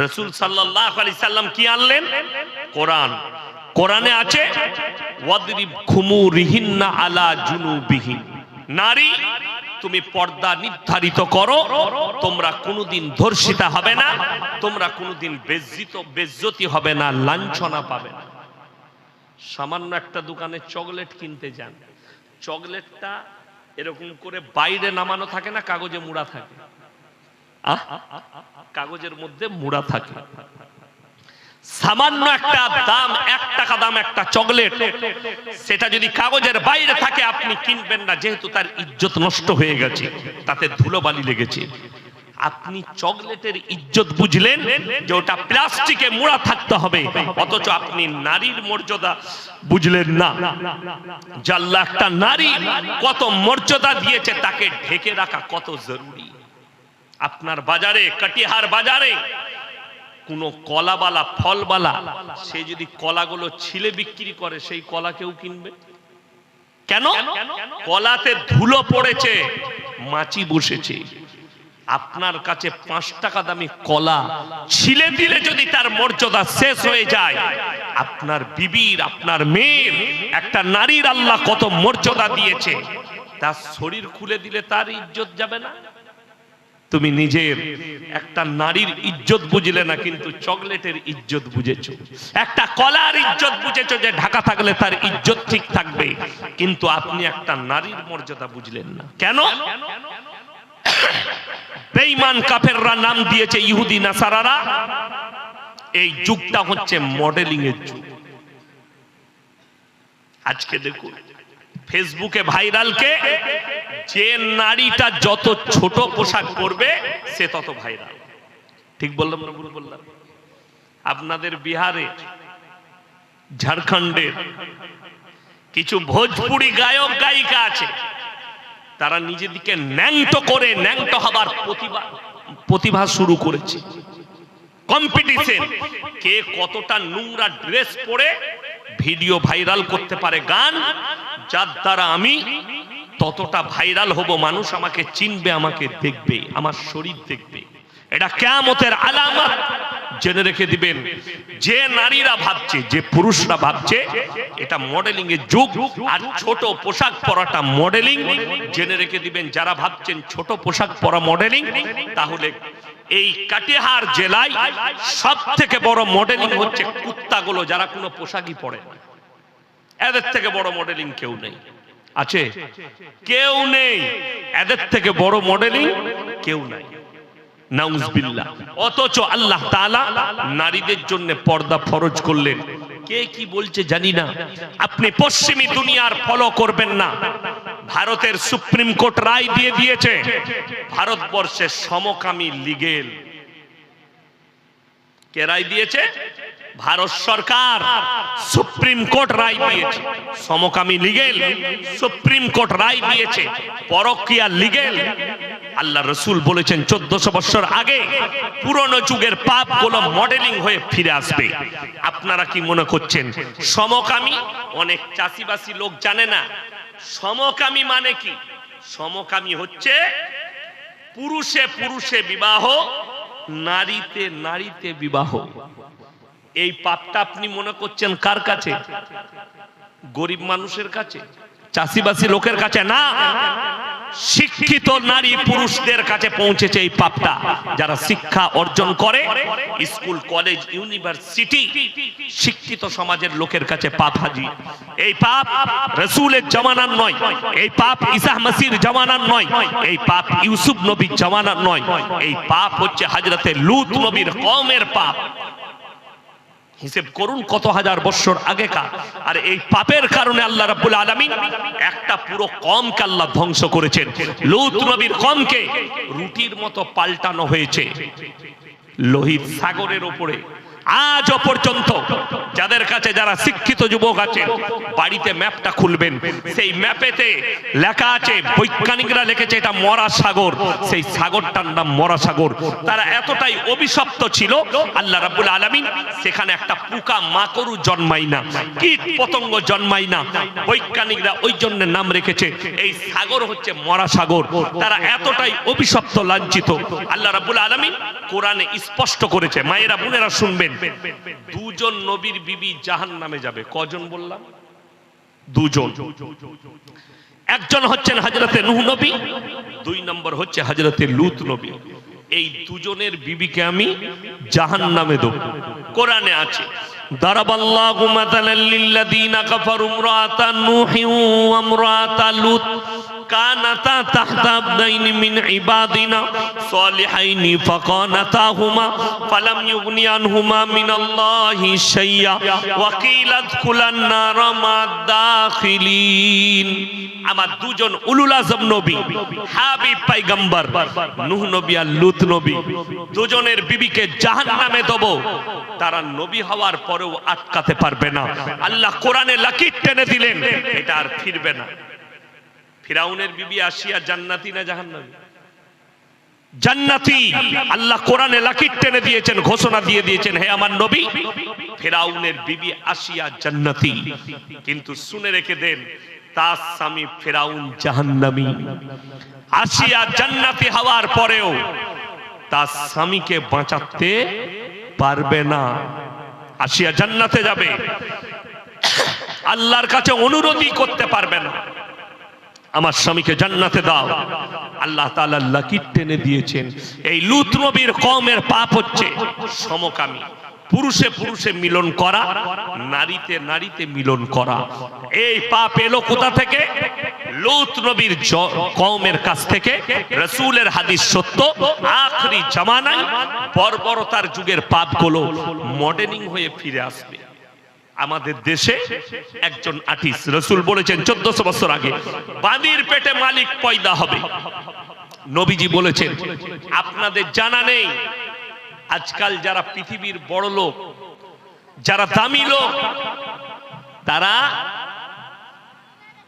রাসূল সাল্লাল্লাহু আলাইহি সাল্লাম কি আনলেন? কোরআন। কোরআনে আছে ওয়াদরিব খুমুরিহিন্না আলা জুনুবিহিন, নারী তুমি পর্দা নির্ধারিত করো, তোমরা কোনোদিন ধর্ষিতা হবে না, তোমরা কোনোদিন বেজ্জতি হবে না, লাঞ্ছনা পাবে না। সামান্য একটা দোকানে চকলেট কিনতে যান, চকলেটটা এরকম করে বাইরে নামানো থাকে না, কাগজে মুড়া থাকে, কাগজের মধ্যে মুড়া থাকে। সামান্য একটা দাম, 1 টাকা দাম একটা চকলেট, সেটা যদি কাগজের বাইরে থাকে আপনি কিনবেন না, যেহেতু তার ইজ্জত নষ্ট হয়ে গেছে, তাতে ধুলোবালি লেগেছে। আপনি চকলেটের ইজ্জত বুঝলেন যে ওটা প্লাস্টিকে মোড়া থাকতে হবে, অথচ আপনি নারীর মর্যাদা বুঝলেন না। যে আল্লাহ একটা নারী কত মর্যাদা দিয়েছে, তাকে ঢেকে রাখা কত জরুরি। আপনার বাজারে, কাটিহার বাজারে কোন কলাবালা, ফলবালা, সে যদি কলাগুলো ছিলে বিক্রি করে, সেই কলা কেউ কিনবে কেন? কলাতে ধুলো পড়েছে, মাছি বসেছে। আপনার কাছে 5 টাকা দামি কলা ছিলে দিলে যদি তার মর্যাদা শেষ হয়ে যায়, আপনার বিবির, আপনার মেয়ের, একটা নারীর আল্লাহ কত মর্যাদা দিয়েছে, তার শরীর খুলে দিলে তার ইজ্জত যাবে না? তুমি নিজের একটা নারীর ইজ্জত বুঝলে না, কিন্তু চকলেটের ইজ্জত বুঝেছো, একটা কলার ইজ্জত বুঝেছো যে ঢাকা থাকলে তার ইজ্জত ঠিক থাকবে, কিন্তু আপনি একটা নারীর মর্যাদা বুঝলেন না। কেন? বেঈমান কাফেররা নাম দিয়েছে ইহুদি নাসারারা। এই যুগটা হচ্ছে মডেলিং এর যুগ। আজকে দেখুন ফেসবুকে ভাইরাল কে, যে নারীটা যত ছোট পোশাক পরবে সে তত ভাইরাল। ঠিক বললাম না ভুল বললাম? আপনাদের বিহারে, ঝাড়খণ্ডের কিছু ভোজপুরি গায়ক গায়িকা আছে, তারা নিজেদিকে ন্যাংটো করে, ন্যাংটো হবার প্রতিভা শুরু করেছে। কম্পিটিশন, কে কতটা নোংরা ড্রেস পরে ভিডিও ভাইরাল করতে পারে, গান, যার দ্বারা আমি ততটা ভাইরাল হব, মানুষ আমাকে চিনবে, আমাকে দেখবে, আমার শরীর দেখবে। এটা কিয়ামতের আলামত। জেনে রেখে দিবেন, যে নারীরা ভাবছে, যে পুরুষরা ভাবছে এটা মডেলিং এর যুগ আর ছোট পোশাক পরাটা মডেলিং, জেনে রেখে দিবেন যারা ভাবছেন ছোট পোশাক পরা মডেলিং, তাহলে এই কাটিহার জেলায় সব থেকে বড় মডেলিং হচ্ছে কুত্তাগুলো, যারা কোনো পোশাকই পরে না। এদের থেকে বড় মডেলিং কেউ নেই। আছে? কেউ নেই। এদের থেকে বড় মডেলিং কেউ নাই। নাউজুবিল্লাহ। অথচ আল্লাহ তাআলা নারীদের জন্য পর্দা ফরজ করলেন। কে কি বলছে জানি না, আপনি পশ্চিমী দুনিয়ার ফলো করবেন না। ভারতের সুপ্রিম কোর্ট রায় দিয়ে দিয়েছে, ভারতবর্ষে সমকামী লিগেল। কে রায় দিয়েছে? ভারত সরকার, সুপ্রিম কোর্ট রায় দিয়েছে। সমকামী লিগেল, সুপ্রিম কোর্ট রায় দিয়েছে। পরকীয়া লিগেল। আল্লাহ রাসূল বলেছেন 1400 বছর আগে পুরনো যুগের পাপগুলো মডেলিং হয়ে ফিরে আসবে। আপনারা কি মনে করছেন সমকামী? অনেক চাষিবাসী লোক জানে না সমকামী মানে কি। সমকামী হচ্ছে পুরুষে পুরুষে বিবাহ, নারীতে নারীতে বিবাহ। এই পাপটা আপনি মনে করছেন কার কাছে? গরিব মানুষের কাছে, চাষিবাসী লোকের কাছে না, শিক্ষিত নারী পুরুষদের কাছে পৌঁছেছে এই পাপটা। যারা শিক্ষা অর্জন করে, স্কুল কলেজ ইউনিভার্সিটি, শিক্ষিত সমাজের লোকের কাছে পাপ হাজির। এই পাপ রাসূলের জামানার নয়, এই পাপ ঈসা মসিহর জামানার নয়, এই পাপ ইউসুফ নবীর জামানার নয়, এই পাপ হচ্ছে হযরতে লূত নবীর কওমের পাপ। হিসেব করুন কত হাজার বছর আগেকার। আর এই পাপের কারণে আল্লাহ রাব্বুল আলামিন একটা পুরো কওমকে আল্লাহ ধ্বংস করেছেন। লূত নবীর কওমকে রুটির মতো পাল্টানো হয়েছে লোহিত সাগরের উপরে। আজও পর্যন্ত যাদের কাছে, যারা শিক্ষিত যুবক আছে, বাড়িতে ম্যাপটা খুলবেন, সেই ম্যাপেতে লেখা আছে, বৈজ্ঞানিকরা লিখেছে এটা মরা সাগর, সেই সাগরটার নাম মরা সাগর। তারা এতটাই অভিশপ্ত ছিল, আল্লাহ রাব্বুল আলামিন সেখানে একটা পোকা মাকড়ও জন্মায় না, কীট পতঙ্গ জন্মায় না। বৈজ্ঞানিকরা ওই জন্য নাম রেখেছে এই সাগর হচ্ছে মরা সাগর। তারা এতটাই অভিশপ্ত, লাঞ্ছিত। আল্লাহ রাব্বুল আলামিন কোরআনে স্পষ্ট করেছে, মায়েরা বোনেরা শুনবেন, দুজন নবীর বিবি জাহান্নামে যাবে। কজন বললাম? দুজন। একজন হচ্ছেন হযরতে নূহ নবী, দুই নম্বর হচ্ছে হযরতে লূত নবী। এই দুজনের বিবিকে আমি জাহান্নামে দেব। কোরআনে আছে, দারাবাল্লাহু মাতালাল লিল্লাযীনা কাফারু ইমরাআতা নূহি ওয়া ইমরাআতা লূত কানাতা তাহতা আবদাইনি মিন ইবাদিনা সালিহাইনি ফাকানাতাহুমা ফালাম ইউগনি আনহুমা মিনাল্লাহি শাইয়্যা ওয়া কিলা আদখুলান নারা মা'আদ দাখিলিন। আমার দুজন উলুল আযম নবী, হাবিব পয়গম্বর নূহ নবী আর লূত নবী, দুজনের বিবিকে জাহান্নামে দেব। তারা নবী হওয়ার পরেও আটকাতে পারবে না। আল্লাহ কোরআনে লাকির টেনে দিলেন, এটা আর ফিরবে না। ফিরাউনের বিবি আসিয়া জান্নাতি না জাহান্নামী? জান্নাতি। আল্লাহ কোরআনে লাকির টেনে দিয়েছেন, ঘোষণা দিয়ে দিয়েছেন, হে আমার নবী, ফিরাউনের বিবি আসিয়া জান্নাতি। কিন্তু শুনে রেখে দেন, তার স্বামী ফিরাউন জাহান্নামী। আসিয়া জান্নাতি হওয়ার পরেও তার স্বামীকে বাঁচাতে পারবে না। আসিয়া জান্নাতে যাবে, আল্লাহর কাছে অনুরোধই করতে পারবে না, আমার স্বামীকে জান্নাতে দাও। আল্লাহ তাআলা লাকির টেনে দিয়েছেন। এই লূত নবীর কওমের পাপ হচ্ছে সমকামী, পুরুষে পুরুষে মিলন করা, নারীতে নারীতে মিলন করা। এই পাপ এলো কোথা থেকে? লূত নবীর কওমের কাছ থেকে। রাসূলের হাদিস সত্য, আখরি জামানায় বর্বরতার যুগের পাপগুলো মডার্নিং হয়ে ফিরে আসবে। আমাদের দেশে একজন আর্টিস্ট, রাসূল বলেছেন 1400 বছর আগে, বাঁদির পেটে মালিক পয়দা হবে। নবীজি বলেছেন, আপনাদের জানা নেই, আজকাল যারা পৃথিবীর বড় লোক, যারা দামি লোক, তারা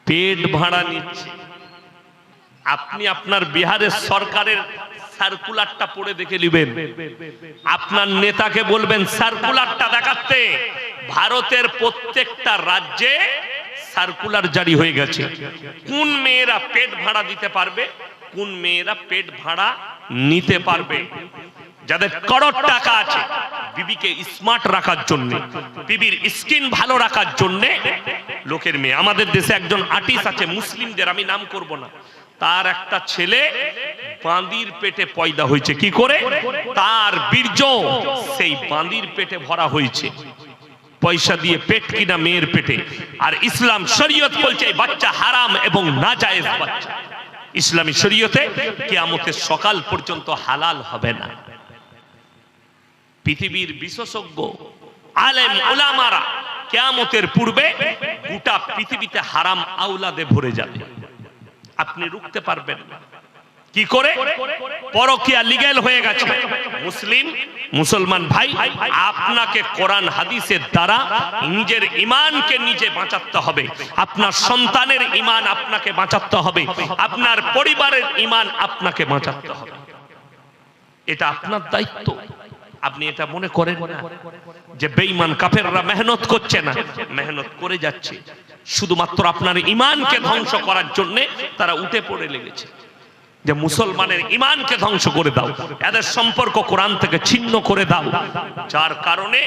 পেট ভাড়া নিচ্ছে। আপনি আপনার বিহারের সরকারের সার্কুলারটা পড়ে দেখে নেবেন, আপনার নেতাকে বলবেন সার্কুলারটা দেখাতে। ভারতের প্রত্যেকটা রাজ্যে সার্কুলার জারি হয়ে গেছে, কোন মেয়েরা পেট ভাড়া দিতে পারবে, কোন মেয়েরা পেট ভাড়া নিতে পারবে। যাদের করোড় টাকা আছে, বিবিকে স্মার্ট রাখার জন্য, বিবির স্কিন ভালো রাখার জন্য লোকের মেয়ে। আমাদের দেশে একজন আর্টিস্ট আছে, মুসলিমদের, আমি নাম করব না, তার একটা ছেলে বাঁদির পেটে পয়দা হয়েছে। কি করে? তার বীর্য সেই বাঁদির পেটে ভরা হয়েছে, পয়সা দিয়ে পেট কিনা মেয়ের পেটে। আর ইসলাম শরীয়ত বলছে এই বাচ্চা হারাম এবং নাজায়েজ বাচ্চা। ইসলামী শরীয়তে কিয়ামতের সকাল পর্যন্ত হালাল হবে না। পৃথিবীর বিশেষজ্ঞ আলেম উলামারা কিয়ামতের পূর্বে গোটা পৃথিবীতে হারাম আওলাদে ভরে যাবে, আপনি রুখতে পারবেন না। কি করে? পরকীয়া লিগ্যাল হয়ে গেছে। মুসলমান ভাই, আপনাকে কোরআন হাদিসের দ্বারা নিজের ঈমানকে নিজে বাঁচাতে হবে, আপনার সন্তানের ঈমান আপনাকে বাঁচাতে হবে, আপনার পরিবারের ঈমান আপনাকে বাঁচাতে হবে। এটা আপনার দায়িত্ব। আপনি এটা মনে করেন না যে বেঈমান কাফেররা মেহনত করছে না, মেহনত করে যাচ্ছে, শুধুমাত্র আপনার ঈমানকে ধ্বংস করার জন্য তারা উঠে পড়ে লেগেছে যে মুসলমানের ঈমানকে ধ্বংস করে দাও, এদের সম্পর্ক কোরআন থেকে ছিন্ন করে দাও। যার কারণে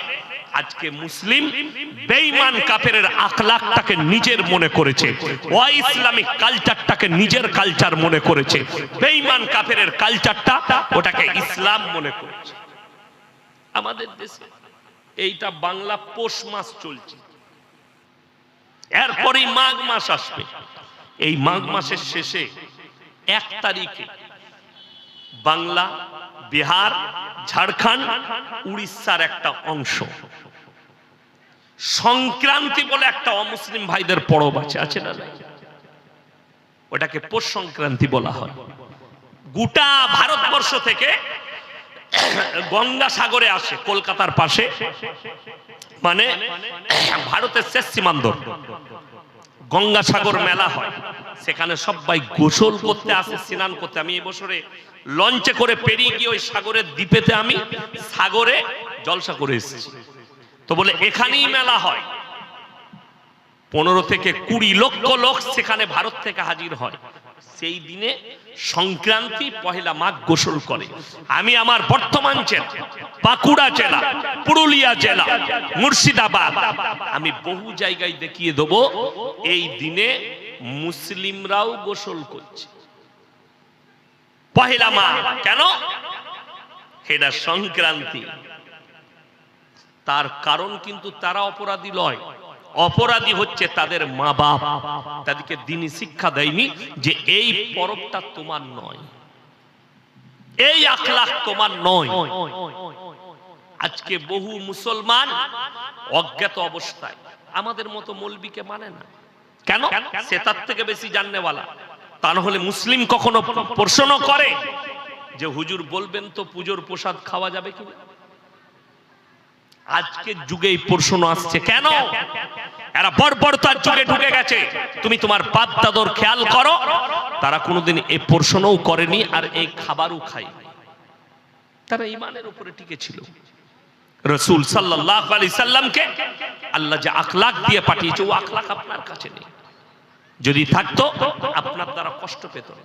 আজকে মুসলিম বেঈমান কাফেরের আখলাকটাকে নিজের মনে করেছে, অইসলামিক কালচারটাকে নিজের কালচার মনে করেছে, বেঈমান কাফেরের কালচারটা ওটাকে ইসলাম মনে করেছে। আমাদের দেশে এইটা বাংলা পৌষ মাস চলছে, এরপরই মাঘ মাস আসবে। এই মাঘ মাসের শেষে 1 তারিখে বাংলা, বিহার, ঝাড়খণ্ড, উড়িষ্যার একটা অংশ সংক্রান্তি বলে একটা অমুসলিম ভাইদের পরব আছে না? ওটাকে পৌষ সংক্রান্তি বলা হয়। গোটা ভারতবর্ষ থেকে গঙ্গা সাগরে আসে কলকাতার পাশে, মানে ভারতের শেষ সীমান্ত, গঙ্গা সাগর মেলা হয়, সেখানে সবাই গোসল করতে আসে, স্নান করতে। আমি এই বছরে লঞ্চে করে পেরিয়ে গিয়ে ওই সাগরের দ্বীপেতে আমি সাগরে জলসা করে এসেছি। তো বলে এখানেই মেলা হয়, 15 থেকে 20 লক্ষ লোক সেখানে ভারত থেকে হাজির হয়। সেই দিনে সংক্রান্তি, পহেলা মাঘ গোসল করে। আমি আমার বর্তমান জেলা, বাঁকুড়া জেলা, পুরুলিয়া জেলা, মুর্শিদাবাদ, আমি বহু জায়গায় দেখিয়ে দেবো এই দিনে মুসলিমরাও গোসল করছে পহেলা মাঘ। কেন? এটা সংক্রান্তি। তার কারণ কিন্তু তারা অপরাধী নয়, অপরাধী হচ্ছে তাদের মা বাপ, তাদেরকে দ্বীনি শিক্ষা দেয়নি যে এই পরবটা তোমার নয়, এই আখলাক তোমার নয়। আজকে বহু মুসলমান অজ্ঞাত অবস্থায় আমাদের মতো মৌলবীকে মানে না। কেন? সে তার থেকে বেশি জাননেওয়ালা। তা না হলে মুসলিম কখনো প্রশ্ন করে যে হুজুর বলবেন তো পুজোর প্রসাদ খাওয়া যাবে কিনা? আজকের যুগে এই প্রশ্ন আসছে কেন? এরা বর্বরতার যুগে ঢুকে গেছে। তুমি তোমার বাপ দাদর খেয়াল করো, তারা কোনোদিন এই প্রশ্নও করেনি আর এই খাবারও খায়। তারা ঈমানের উপরে টিকে ছিল। রাসূল সাল্লাল্লাহু আলাইহি সাল্লামকে আল্লাহ যে আখলাক দিয়ে পাঠিয়েছে, ও আখলাক আপনার কাছে নেই। যদি থাকতো আপনার দ্বারা কষ্ট পেত না।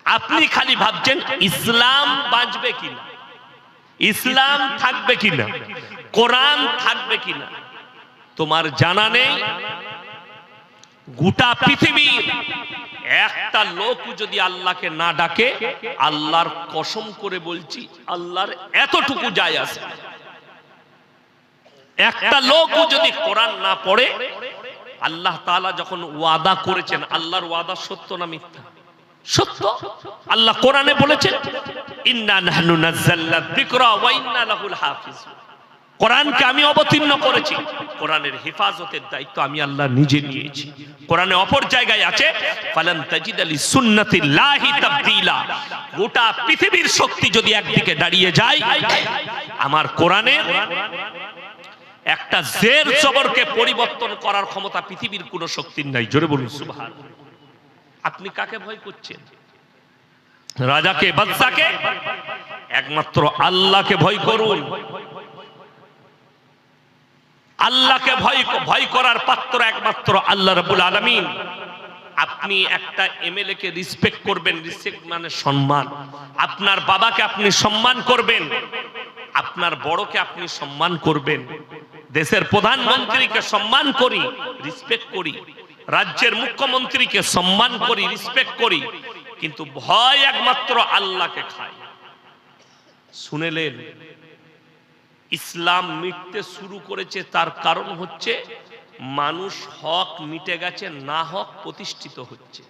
আপনি খালি ভাবছেন ইসলাম বাঁচবে কিনা, ইসলাম থাকবে কিনা, কোরআন থাকবে কিনা। তোমার জানা নেই গোটা পৃথিবীর একটা লোক যদি আল্লাহকে না ডাকে, আল্লাহর কসম করে বলছি আল্লাহর এতটুকু যায় আসে। একটা লোক যদি কোরআন না পড়ে, আল্লাহ তাআলা যখন ওয়াদা করেছেন, আল্লাহর ওয়াদা সত্য না মিথ্যা? সত্য। আল্লাহ কোরআনে বলেছেন ইন্না নাহনু নাযালনা যিকরা ওয়া ইন্না লাহুল হাফিজুন। কোরআনকে আমি অবতীর্ণ করেছি, কোরআনের হেফাজতের দায়িত্ব আমি আল্লাহ নিজে নিয়েছি। কোরআনে অপর জায়গায় আছে ফালান তাজিদা লিসুন্নাতিল্লাহি তাবদীলা। গোটা পৃথিবীর শক্তি যদি একদিকে দাঁড়িয়ে যায়, আমার কোরআনের একটা জের জবরকে পরিবর্তন করার ক্ষমতা পৃথিবীর কোনো শক্তির নাই। জোরে বলুন সুবহানাল্লাহ। আপনি কাকে ভয় করছেন? রাজাকে, বাদশাকে? একমাত্র আল্লাহকে ভয় করুন। আল্লাহকে ভয় করার পাত্র একমাত্র আল্লাহ রাব্বুল আলামিন। আপনি একটা এমএলএ কে রেসপেক্ট করবেন, রেসপেক্ট মানে সম্মান। আপনার বাবাকে আপনি সম্মান করবেন, আপনার বড়কে আপনি সম্মান করবেন। দেশের প্রধানমন্ত্রীকে সম্মান করি, রেসপেক্ট করি, রাজ্যের মুখ্যমন্ত্রীকে সম্মান করি, রেসপেক্ট করি, কিন্তু ভয় একমাত্র আল্লাহকে খায়। শুনেলেন ইসলাম মিটতে শুরু করেছে, তার কারণ হচ্ছে মানুষ হক মিটে গেছে, না হক প্রতিষ্ঠিত হচ্ছে।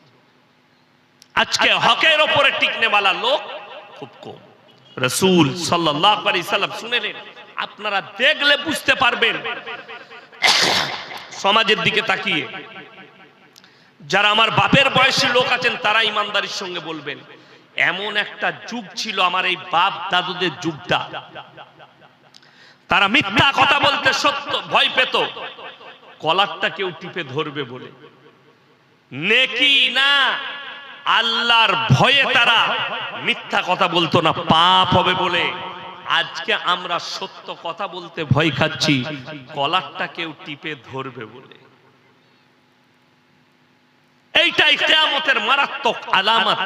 আজকে হকের উপরে টিকনেওয়ালা লোক খুব কম। রাসূল সাল্লাল্লাহু আলাইহি সাল্লাম শুনেলেন, আপনারা দেখলে বুঝতে পারবেন সমাজের দিকে তাকিয়ে। যারা আমার বাপের বয়সী লোক আছেন তারা ইমানদারির সঙ্গে বলবেন, এমন একটা যুগ ছিল আমার এই বাপ দাদুদের যুগটা, তারা মিথ্যা কথা বলতে সত্য ভয় পেত, কলারটা কেউ টিপে ধরবে বলে। নেকি না, আল্লাহর ভয়ে তারা মিথ্যা কথা বলতো না, পাপ হবে বলে। আজকে আমরা সত্য কথা বলতে ভয় খাচ্ছি, কলারটা কেউ টিপে ধরবে বলে। এইটাই কিয়ামতের মারাত্মক আলামত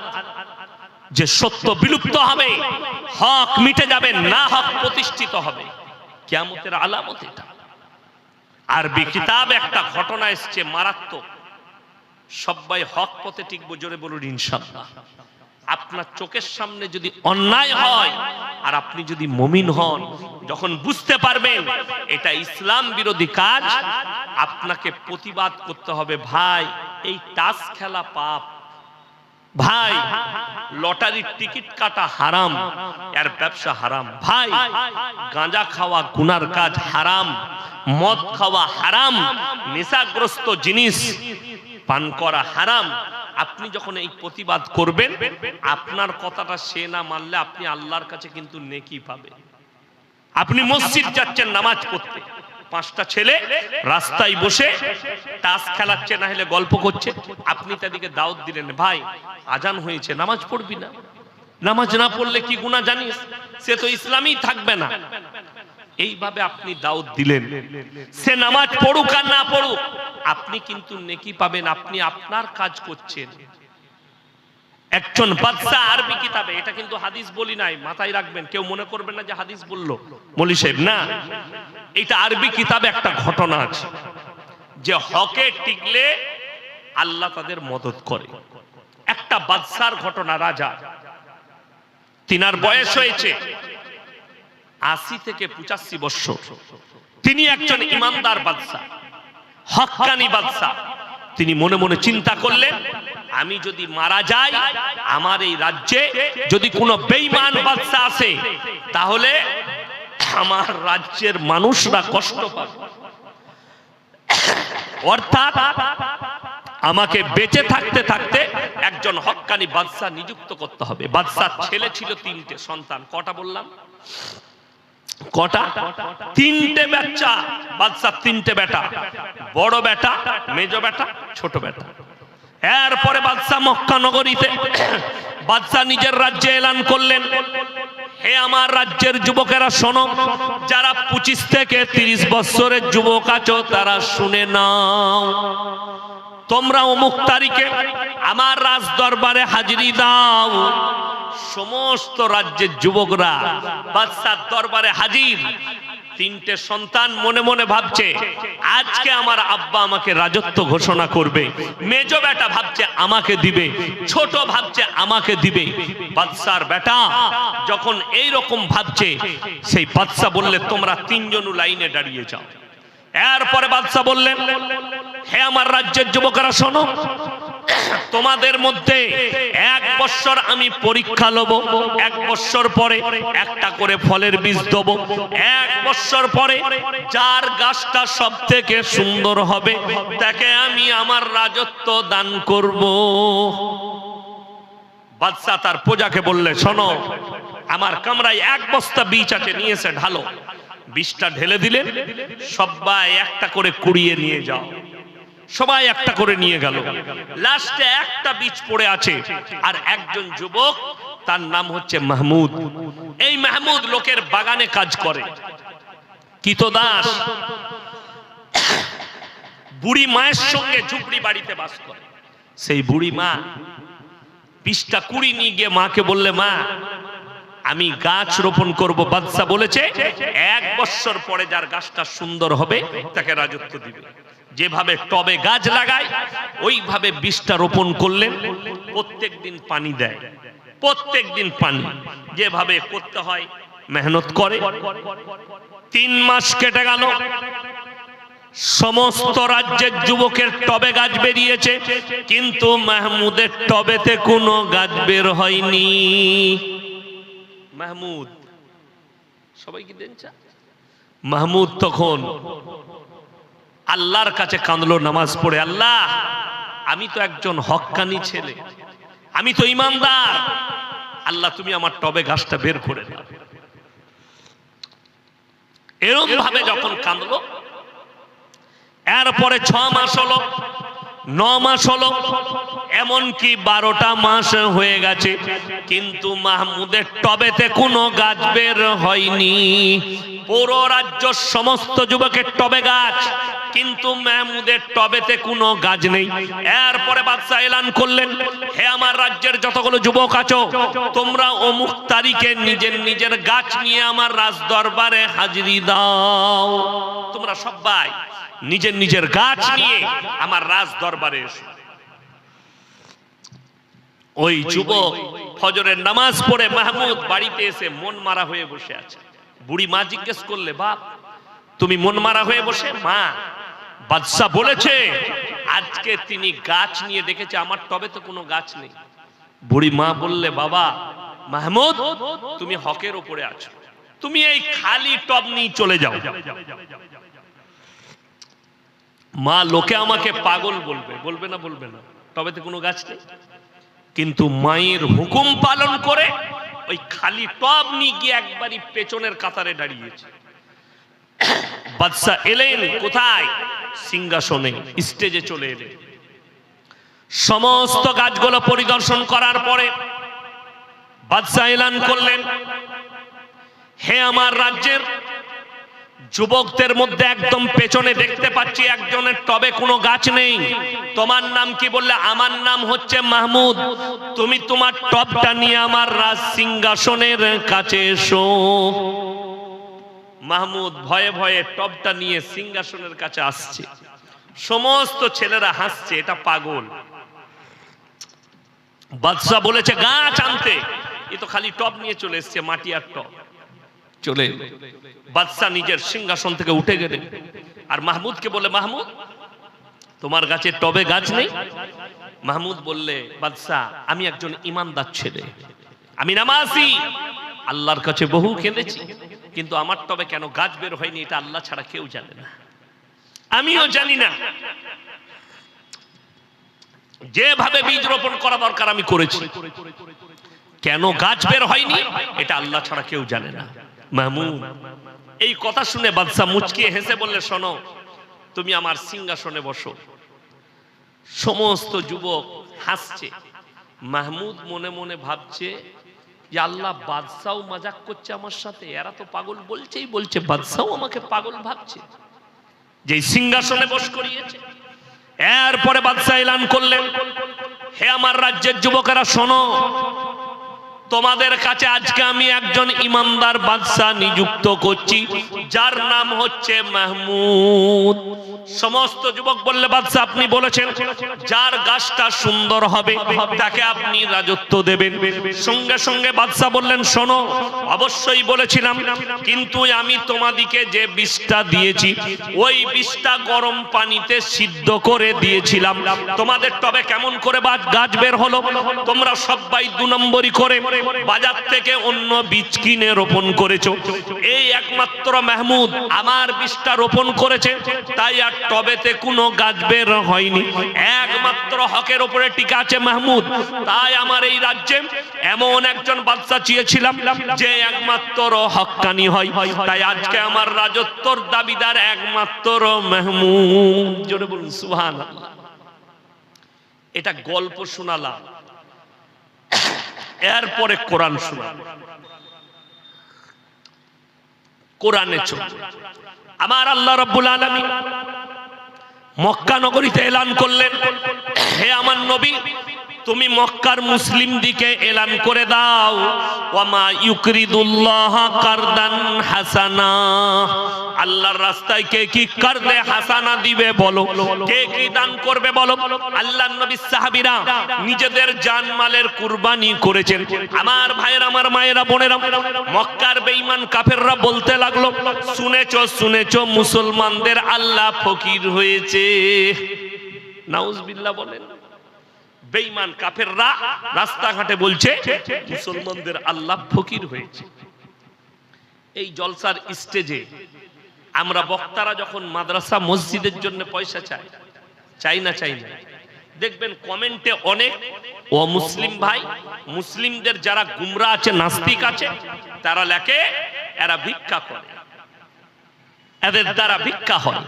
যে সত্য বিলুপ্ত হবে, হক মিটে যাবে, না হক প্রতিষ্ঠিত হবে। কিয়ামতের আলামত এটা। আরবি কিতাব একটা ঘটনা এসছে মারাত্মক। সবাই হক পথে টিকবো, জোরে বলুন ইনশাআল্লাহ। আপনার চোখের সামনে যদি অন্যায় হয় আর আপনি যদি মুমিন হন, যখন বুঝতে পারবেন এটা ইসলাম বিরোধী কাজ, আপনাকে প্রতিবাদ করতে হবে। ভাই এই তাস খেলা পাপ, ভাই লটারির টিকিট কাটা হারাম, এর ব্যবসা হারাম, ভাই গাঁজা খাওয়া গুনার কাজ হারাম, মদ খাওয়া হারাম, নেশাগ্রস্ত জিনিস পান করা হারাম, আপনি যখন এই প্রতিবাদ করবেন, আপনার কথাটা সে না মানলে আপনি আল্লাহর কাছে কিন্তু নেকি পাবেন। আপনি মসজিদ যাচ্ছেন নামাজ পড়তে, 5টা ছেলে রাস্তায় বসে তাস খেলাচ্ছে, না হলে গল্প করছে, আপনি তাদেরকে দাওয়াত দিলেন, ভাই আজান হয়েছে নামাজ পড়বি না, নামাজ না পড়লে কি গুনাহ জানিস, সে তো ইসলামই থাকবে না। এইভাবে আপনি দাওয়াত দিলেন, সে নামাজ পড়ুক আর না পড়ুক আপনি কিন্তু নেকি পাবেন, আপনি আপনার কাজ করছেন। একজন বাদশা আরবি কিতাবে, এটা কিন্তু হাদিস বলি নাই, মাথায় রাখবেন, কেউ মনে করবেন না যে হাদিস বললো মৌলী সাহেব, না, এটা আরবি কিতাবে একটা ঘটনা আছে যে হকে টিকলে আল্লাহ তাদের মদত করে। একটা বাদশার ঘটনা, রাজা, তিনার বয়স হয়েছে 80 থেকে 85 বছর। তিনি একজন ইমানদার বাদশা, হক্কানি বাদশা। তিনি মনে মনে চিন্তা করলেন, আমি যদি মারা যাই, আমার এই রাজ্যে যদি কোনো বেঈমান বাদশা আসে তাহলে আমার রাজ্যের মানুষরা কষ্ট পাবে, অর্থাৎ আমাকে বেঁচে থাকতে থাকতে একজন হক্কানি বাদশা নিযুক্ত করতে হবে। বাদশার ছেলে ছিল 3টে সন্তান। কটা বললাম? কটা? 3টে বাচ্চা। বাদশার 3টে বেটা, বড় বেটা, মেজ বেটা, ছোট বেটা। এরপরে বাদশা মক্কা নগরীতে বাদশা নিজের রাজ্যে এলান করলেন, হে আমার রাজ্যের যুবকেরা শোনো, যারা 25 থেকে 30 বছরের যুবক আছো তারা শুনে নাও, তোমরা অমুক তারিখে আমার রাজ দরবারে হাজিরি দাও। সমস্ত রাজ্যের যুবকরা বাদশার দরবারে হাজির। 3টে সন্তান মনে মনে ভাবছে, আজকে আমার আব্বা আমাকে রাজত্ব ঘোষণা করবে। মেজ বেটা ভাবছে আমাকে দিবে, ছোট ভাবছে আমাকে দিবে। বাদশার বেটা যখন এই রকম ভাবছে, সেই বাদশা বললে, তোমরা 3 জন লাইনে দাঁড়িয়ে যাও। এরপরে বাদশা বললেন, হে আমার রাজ্যের যুবকেরা শোনো, তোমাদের মধ্যে 1 বছর আমি পরীক্ষা লব। 1 বছর পরে একটা করে ফলের বীজ দেব। 1 বছর পরে যার গাছটা সব থেকে সুন্দর হবে তাকে আমি আমার রাজত্ব দান করব। বাদশা তার প্রজাকে বললে, শোনো, আমার কামরায় 1 বস্তা বীজ আছে, নিয়ে এসে ঢালো। বীজটা ঢেলে দিলেন, সবাই একটা করে কুড়িয়ে নিয়ে যাও। সবাই একটা করে নিয়ে গেল। লাস্টে একটা বীজ পড়ে আছে, আর একজন যুবক, তার নাম হচ্ছে মাহমুদ। এই মাহমুদ লোকের বাগানে কাজ করে, কৃতদাস, বুড়ি মায়ের সঙ্গে ঝুপড়ি বাড়িতে বাস করে। সেই বুড়ি মা বীজটা কুড়ি নিয়ে গিয়ে মাকে বললে, মা আমি গাছ রোপণ করব। বাদশা বলেছে 1 বছর পরে যার গাছটা সুন্দর হবে তাকে রাজত্ব দিবে। যেভাবে টবে গাছ লাগায় ওইভাবে বীজটা রোপণ করলেন। প্রত্যেকদিন পানি দেয়, প্রত্যেকদিন পানি, যেভাবে করতে হয় মেহনত করে। 3 মাস কেটে গেল। সমস্ত রাজ্যের যুবকের টবে গাছ বেরিয়েছে, কিন্তু মাহমুদের টবেতে কোনো গাছ বের হয়নি। মাহমুদ, সবাই কি দেখছে? মাহমুদ তখন আল্লাহর কাছে কাঁদলো, নামাজ পড়ে, আল্লাহ আমি তো একজন হক্কানি ছেলে, আমি তো ইমানদার, আল্লাহ তুমি আমার টবে গাছটা বের করে দাও। এরকম ভাবে যখন কাঁদলো, এরপরে 6 মাস হলো, 9 মাস হলো, এমনকি 12টা মাস হয়ে গেছে, কিন্তু মাহমুদের টবেতে কোনো গাছ বের হয়নি। পুরো রাজ্য সমস্ত যুবকের টবে গাছ, কিন্তু মাহমুদের টবেতে কোনো গাছ নেই। এরপরে বাদশা এলান করলেন, হে আমার রাজ্যের যতগুলো যুবক আছো, তোমরা অমুক তারিখে নিজের নিজের গাছ নিয়ে আমার রাজ দরবারে হাজিরি দাও। তোমরা সবাই নিজের নিজের গাছ নিয়ে আমার রাজ দরবারে এসো। ওই যুবক ফজরের নামাজ পড়ে মাহমুদ বাড়িতে এসে মন মারা হয়ে বসে আছে। বুড়ি মা জিজ্ঞেস করলে, বাপ তুমি মন মারা হয়ে বসে? মা, বাদশা বলেছে আজকে তিনি গাছ নিয়ে দেখেছে, আমার টবে তো কোনো গাছ নেই। বুড়ি মা বললে, বাবা মাহমুদ তুমি হকের উপরে আছো, তুমি এই খালি টব নিয়ে চলে যাও। মা, লোকে আমাকে পাগল বলবে, বলবে না? বলবে না? টবেতে কোনো গাছ নেই, কিন্তু মায়ের হুকুম পালন করে ওই খালি টব নিয়ে গিয়ে একবারই পেছনের কাতারে দাঁড়িয়েছে। বাদশা এলেন কোথায়? সিংহাসনে, স্টেজে চলে এলেন। সমস্ত গাছগুলো পরিদর্শন করার পরে বাদশা এলান করলেন, হে আমার রাজ্যের যুবকদের মধ্যে একদম পেছনে দেখতে পাচ্ছি একজনের টবে কোনো গাছ নেই। তোমার নাম কি? বললে আমার নাম হচ্ছে মাহমুদ। তুমি তোমার টবটা নিয়ে আমার রাজ সিংহাসনের কাছে এসো। মাহমুদ ভয়ে ভয়ে টবটা নিয়ে সিংহাসনের কাছে আসছে। সমস্ত ছেলেরা হাসছে, এটা পাগল। বাদশা বলেছে গাছ আনতে, এ তো খালি টব নিয়ে চলে এসছে, মাটি আর টব। চলে বাদশা নিজের সিংহাসন থেকে উঠে গেলেন আর মাহমুদকে বলে, মাহমুদ তোমার গাছের টবে গাছ নেই? মাহমুদ বললে, বাদশা আমি একজন ইমানদার ছেলে, আমি নামাজি, আল্লাহর কাছে বহু কেঁদেছি, কিন্তু আমার টবে কেন গাছ বের হয়নি এটা আল্লাহ ছাড়া কেউ জানে না, আমিও জানি না। যেভাবে বীজ রোপণ করা দরকার আমি করেছি, কেন গাছ বের হয়নি এটা আল্লাহ ছাড়া কেউ জানে না। মাহমুদ এই কথা শুনে বাদশা মুচকিয়ে হেসে বললে, শোনো তুমি আমার সিংহাসনে বসো। সমস্ত যুবক হাসছে। মাহমুদ মনে মনে ভাবছে যে আল্লাহ, বাদশাও মজাক করছে আমার সাথে, এরা তো পাগল বলছেই বলছে, বাদশাও আমাকে পাগল ভাবছে যে সিংহাসনে বস করিয়েছে। এরপরে বাদশা এলান করলেন, হে আমার রাজ্যের যুবকেরা শোনো, তোমাদের কাছে আজকে আমি একজন ইমানদার বাদশা নিযুক্ত করছি, যার নাম হচ্ছে মাহমুদ। সমস্ত যুবক বললে, বাদশা আপনি বলেছেন যার গাছটা সুন্দর হবে তাকে আপনি রাজত্ব দেবেন। সঙ্গে সঙ্গে বাদশা বললেন, শোনো অবশ্যই বলেছিলাম, কিন্তু আমি তোমাদিকে যে বিষটা দিয়েছি ওই বিষটা গরম পানিতে সিদ্ধ করে দিয়েছিলাম। তোমাদের টবে কেমন করে গাছ বের হলো? তোমরা সবাই 2 নম্বরই করে বাজার থেকে অন্য বীজ কিনে রোপণ করেছো। এই একমাত্র মাহমুদ আমার বীজটা রোপণ করেছে, তাই আর টবেতে কোনো গাছ বের হয়নি। একমাত্র হকের উপরে টিকে আছে মাহমুদ, তাই আমার এই রাজ্যে এমন একজন বাদশা চেয়েছিলাম যে একমাত্র হক্কানি হয়, তাই আজকে আমার রাজত্বর দাবিদার একমাত্র মাহমুদ। জোরে বলুন সুবহানাল্লাহ। এটা গল্প শোনালাম, এরপরে কোরআন শোনাবো। কোরআনে চল আমার আল্লাহ রাব্বুল আলামিন মক্কা নগরীতে এলান করলেন, হে আমার নবী তুমি মক্কার মুসলিম দিকে এলান করে দাও, ওয়ামা ইউকরিদুল্লাহ কারদান হাসানা, আল্লাহর রাস্তায় কে কি কারদে হাসানা দিবে বলো, কে কি দান করবে বলো। আল্লাহর নবী সাহাবীরা নিজেদের জানমালের কুরবানি করেছেন। আমার ভাইয়েরা, আমার মায়েরা, বোনেরা, মক্কার বেঈমান কাফেররা বলতে লাগলো, শুনেছো শুনেছো মুসলমানদের আল্লাহ ফকির হয়েছে। নাউজুবিল্লাহ বলেন। বেঈমান কাফেররা রাস্তাঘাটে বলছে মুসলমানদের আল্লাহ ফকির হয়েছে। এই জলসার স্টেজে আমরা বক্তারা যখন মাদ্রাসা মসজিদের জন্য পয়সা চাই না, দেখবেন কমেন্টে অনেক অমুসলিম ভাই, মুসলিমদের যারা গুমরা আছে, নাস্তিক আছে, তারা লেখে এরা ভিক্ষা করে, এদের দ্বারা ভিক্ষা হয়।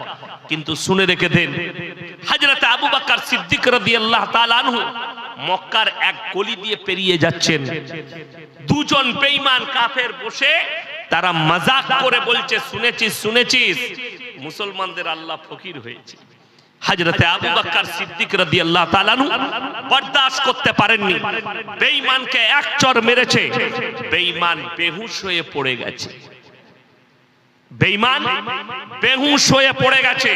কিন্তু শুনে রেখে দেন, হযরত আবু বকর সিদ্দিক রাদিয়াল্লাহু তাআলা আনহু মক্কার এক গলি দিয়ে পেরিয়ে যাচ্ছেন, 2 জন বেঈমান কাফের বসে তারা মজাক করে বলছে, শুনেছিস মুসলমানদের আল্লাহ ফকির হয়েছে। হযরত আবু বকর সিদ্দিক রাদিয়াল্লাহু তাআলা আনহু বরদাশত করতে পারেননি, বেঈমানকে এক চড় মেরেছে, বেঈমান বেহুশ হয়ে পড়ে গেছে। বেঈমান বেহুশ হয়ে পড়ে গেছে।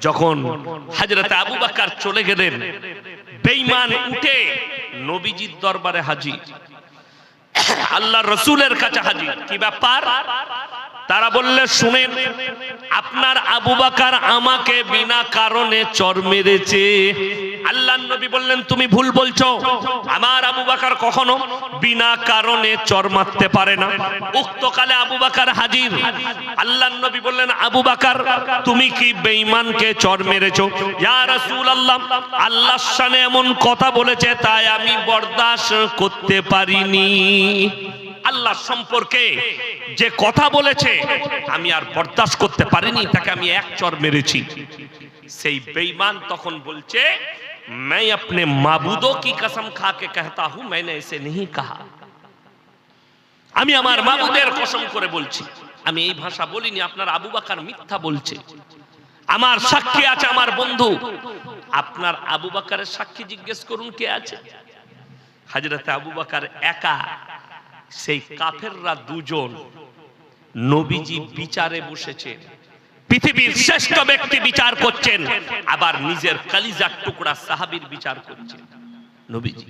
যখন হযরত আবু বকর চলে গেলেন, বেঈমান উঠে নবীজির দরবারে হাজির, আল্লাহর রাসূলের কাছে হাজির। কি ব্যাপার? তারা বললে, শুনেন আপনার আবু বকর আমাকে বিনা কারণে চড় মেরেছে, আল্লাহর নবী বললেন তুমি ভুল বলছো, আমার আবু বকর কখনো বিনা কারণে চর মারতে পারে না। উক্তকালে আবু বকর হাজির। আল্লাহর নবী বললেন আবু বকর তুমি কি বেঈমানকে চর মেরেছো? ইয়া রাসূলুল্লাহ, আল্লাহর শানে এমন কথা বলেছে তাই আমি বরদাশত করতে পারিনি। আল্লাহ সম্পর্কে যে কথা বলেছে আমি আর বরদাশত করতে পারিনি, তাকে আমি এক চর মেরেছি। সেই বেঈমান তখন বলছে मैं अपने माबूदों की कसम खा के कहता हूं मैंने ऐसे नहीं कहा, আমি আমার মাবুদের কসম করে বলছি আমি এই ভাষা বলিনি। আপনার আবু বকর মিথ্যা বলছে। আমার সাক্ষী আছে, আমার বন্ধু। আপনার আবু বকরের সাক্ষী জিজ্ঞেস করুন কে আছে? হযরত আবু বকর একা, সেই কাফেররা দুজন। নবীজি বিচারে বসেছেন, পৃথিবীর শ্রেষ্ঠ ব্যক্তি বিচার করছেন, আবার নিজের কলিজার টুকরা সাহাবীর বিচার করছেন নবীজি।